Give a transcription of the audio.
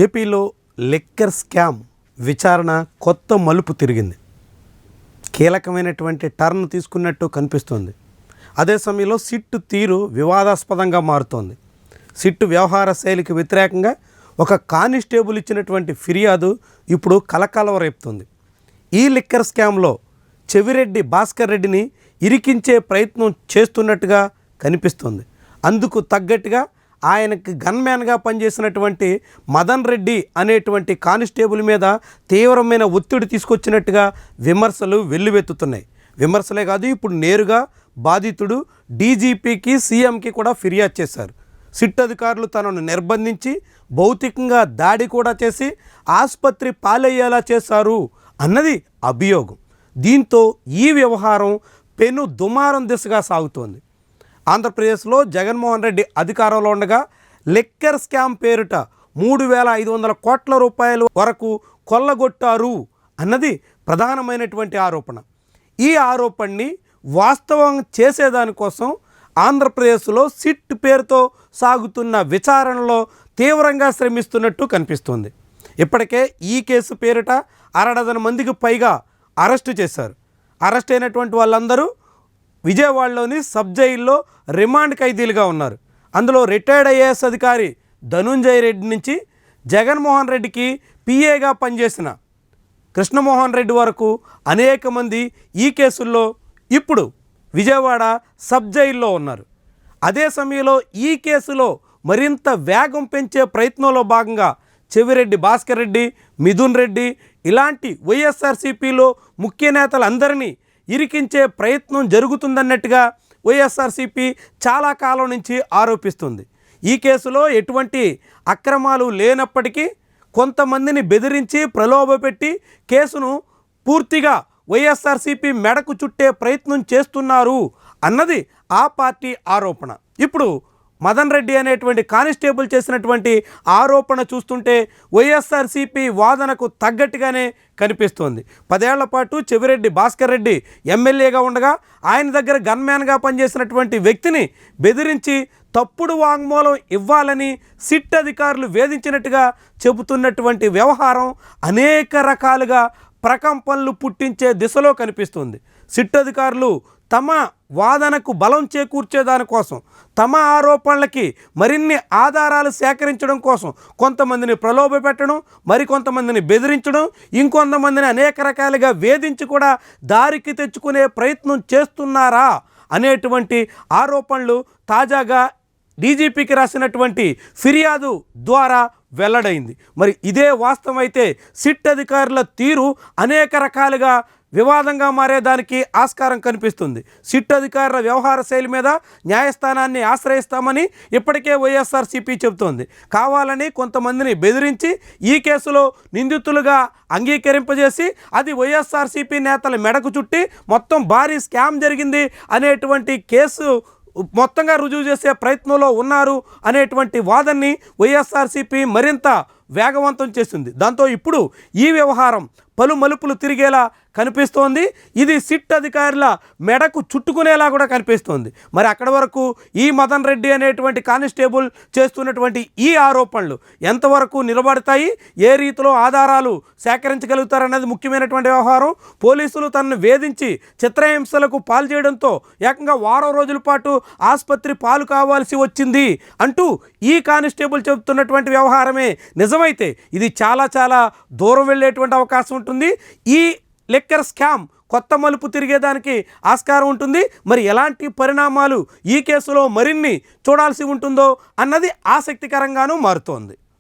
ఏపీలో liquor scam విచారణ కొత్త మలుపు తిరిగింది. కీలకమైనటువంటి టర్న్ తీసుకున్నట్టు కనిపిస్తోంది. అదే సమయంలో సిట్టు తీరు వివాదాస్పదంగా మారుతోంది. సిట్టు వ్యవహార శైలికి వ్యతిరేకంగా ఒక కానిస్టేబుల్ ఇచ్చినటువంటి ఫిర్యాదు ఇప్పుడు కలకలం రేపుతుంది. ఈ లిక్కర్ స్కామ్లో చెవిరెడ్డి భాస్కర్ రెడ్డిని ఇరికించే ప్రయత్నం చేస్తున్నట్టుగా కనిపిస్తుంది. అందుకు తగ్గట్టుగా ఆయనకి గన్మ్యాన్గా పనిచేసినటువంటి మదన్ రెడ్డి అనేటువంటి కానిస్టేబుల్ మీద తీవ్రమైన ఒత్తిడి తీసుకొచ్చినట్టుగా విమర్శలు వెల్లువెత్తుతున్నాయి. విమర్శలే కాదు, ఇప్పుడు నేరుగా బాధితుడు డీజీపీకి సీఎంకి కూడా ఫిర్యాదు చేశారు. సిట్ అధికారులు తనను నిర్బంధించి భౌతికంగా దాడి కూడా చేసి ఆసుపత్రి పాలయ్యేలా చేశారు అన్నది అభియోగం. దీంతో ఈ వ్యవహారం పెను దుమారం దిశగా సాగుతోంది. ఆంధ్రప్రదేశ్లో జగన్మోహన్ రెడ్డి అధికారంలో ఉండగా లిక్కర్ స్కామ్ పేరిట 3,500 కోట్ల రూపాయల వరకు కొల్లగొట్టారు అన్నది ప్రధానమైనటువంటి ఆరోపణ. ఈ ఆరోపణని వాస్తవం చేసేదానికోసం ఆంధ్రప్రదేశ్లో సిట్ పేరుతో సాగుతున్న విచారణలో తీవ్రంగా శ్రమిస్తున్నట్టు కనిపిస్తుంది. ఇప్పటికే ఈ కేసు పేరిట 60 మందికి పైగా అరెస్టు చేశారు. అరెస్ట్ అయినటువంటి వాళ్ళందరూ విజయవాడలోని సబ్ జైల్లో రిమాండ్ ఖైదీలుగా ఉన్నారు. అందులో రిటైర్డ్ ఐఏఎస్ అధికారి ధనుంజయ రెడ్డి నుంచి జగన్మోహన్ రెడ్డికి పిఏగా పనిచేసిన కృష్ణమోహన్ రెడ్డి వరకు అనేక మంది ఈ కేసుల్లో ఇప్పుడు విజయవాడ సబ్ జైల్లో ఉన్నారు. అదే సమయంలో ఈ కేసులో మరింత వేగం పెంచే ప్రయత్నంలో భాగంగా చెవిరెడ్డి భాస్కర్ రెడ్డి, మిథున్ రెడ్డి ఇలాంటి వైఎస్ఆర్సీపీలో ముఖ్య నేతలందరినీ ఇరికించే ప్రయత్నం జరుగుతుందన్నట్టుగా వైఎస్ఆర్సీపీ చాలా కాలం నుంచి ఆరోపిస్తుంది. ఈ కేసులో ఎటువంటి అక్రమాలు లేనప్పటికీ కొంతమందిని బెదిరించి ప్రలోభపెట్టి కేసును పూర్తిగా వైఎస్ఆర్సీపీ మెడకు చుట్టే ప్రయత్నం చేస్తున్నారు అన్నది ఆ పార్టీ ఆరోపణ. ఇప్పుడు మదన్ రెడ్డి అనేటువంటి కానిస్టేబుల్ చేసినటువంటి ఆరోపణ చూస్తుంటే వైఎస్ఆర్సీపీ వాదనకు తగ్గట్టుగానే కనిపిస్తోంది. 10 ఏళ్ల పాటు చెవిరెడ్డి భాస్కర్ రెడ్డి ఎమ్మెల్యేగా ఉండగా ఆయన దగ్గర గన్మ్యాన్గా పనిచేసినటువంటి వ్యక్తిని బెదిరించి తప్పుడు వాంగ్మూలం ఇవ్వాలని సిట్ అధికారులు వేధించినట్టుగా చెబుతున్నటువంటి వ్యవహారం అనేక రకాలుగా ప్రకంపనలు పుట్టించే దిశలో కనిపిస్తుంది. సిట్ అధికారులు తమ వాదనకు బలం చేకూర్చేదానికోసం, తమ ఆరోపణలకి మరిన్ని ఆధారాలు సేకరించడం కోసం కొంతమందిని ప్రలోభపెట్టడం, మరికొంతమందిని బెదిరించడం, ఇంకొంతమందిని అనేక రకాలుగా వేధించి కూడా దారికి తెచ్చుకునే ప్రయత్నం చేస్తున్నారా అనేటువంటి ఆరోపణలు తాజాగా డీజీపీకి రాసినటువంటి ఫిర్యాదు ద్వారా వెల్లడైంది. మరి ఇదే వాస్తవం అయితే సిట్ అధికారుల తీరు అనేక రకాలుగా వివాదంగా మారేదానికి ఆస్కారం కనిపిస్తుంది. సిట్ అధికారుల వ్యవహార శైలి మీద న్యాయస్థానాన్ని ఆశ్రయిస్తామని ఇప్పటికే వైఎస్ఆర్సీపీ చెబుతోంది. కావాలని కొంతమందిని బెదిరించి ఈ కేసులో నిందితులుగా అంగీకరింపజేసి అది వైఎస్ఆర్సీపీ నేతల మెడకు చుట్టి మొత్తం భారీ స్కామ్ జరిగింది అనేటువంటి కేసు మొత్తంగా రుజువు చేసే ప్రయత్నంలో ఉన్నారు అనేటువంటి వాదనని వైఎస్ఆర్సీపీ మరింత వేగవంతం చేసింది. దాంతో ఇప్పుడు ఈ వ్యవహారం పలు మలుపులు తిరిగేలా కనిపిస్తోంది. ఇది సిట్ అధికారుల మెడకు చుట్టుకునేలా కూడా కనిపిస్తోంది. మరి అక్కడి వరకు ఈ మదన్ రెడ్డి అనేటువంటి కానిస్టేబుల్ చేస్తున్నటువంటి ఈ ఆరోపణలు ఎంతవరకు నిలబడతాయి, ఏ రీతిలో ఆధారాలు సేకరించగలుగుతారన్నది ముఖ్యమైనటువంటి వ్యవహారం. పోలీసులు తనను వేధించి చిత్రహింసలకు పాలు చేయడంతో ఏకంగా వారం రోజుల పాటు ఆసుపత్రి పాలు కావాల్సి వచ్చింది అంటూ ఈ కానిస్టేబుల్ చెబుతున్నటువంటి వ్యవహారమే నిజమైతే ఇది చాలా చాలా దూరం వెళ్ళేటువంటి అవకాశం ఉంటుంది. ఈ లిక్కర్ స్కామ్ కొత్త మలుపు తిరిగేదానికి ఆస్కారం ఉంటుంది. మరి ఎలాంటి పరిణామాలు ఈ కేసులో మరిన్ని చూడాల్సి ఉంటుందో అన్నది ఆసక్తికరంగానూ మారుతోంది.